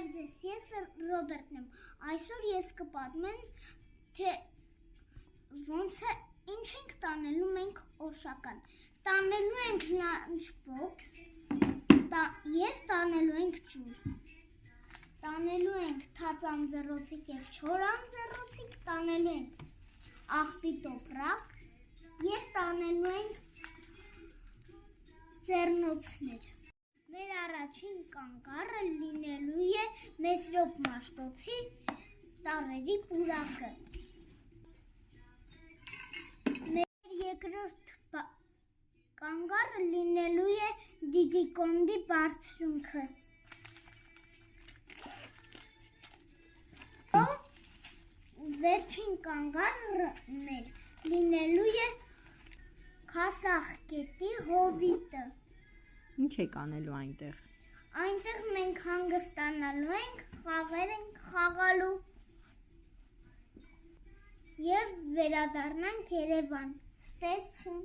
Բարև ձեզ, ես Ռոբերտն եմ, այսօր ես կպատմեմ, թե ինչ ենք տանելու մենք Օշական, տանելու ենք լանչբոքս և տանելու ենք ջուր, տանելու ենք թաց անձեռոցիկ և չոր անձեռոցիկ, տանելու ենք աղբի տոպրակ և տանելու ենք ձեռնոցներ։ Մեր առաջին կանգառը լինելու է Մեսրոպ Մաշտոցի տառերի պուրակը։ Մեր երկրորդ կանգառը լինելու է Դիդիկոնդի բարձունքը։ Վերջին կանգառն էլ լինելու է Քասախկետի հովիտը։ Ինչ եք անելու այնտեղ։ Այնտեղ մենք հանգստանալու ենք, խաղեր ենք խաղալու և վերադառնանք Երևան։ Ստեսություն։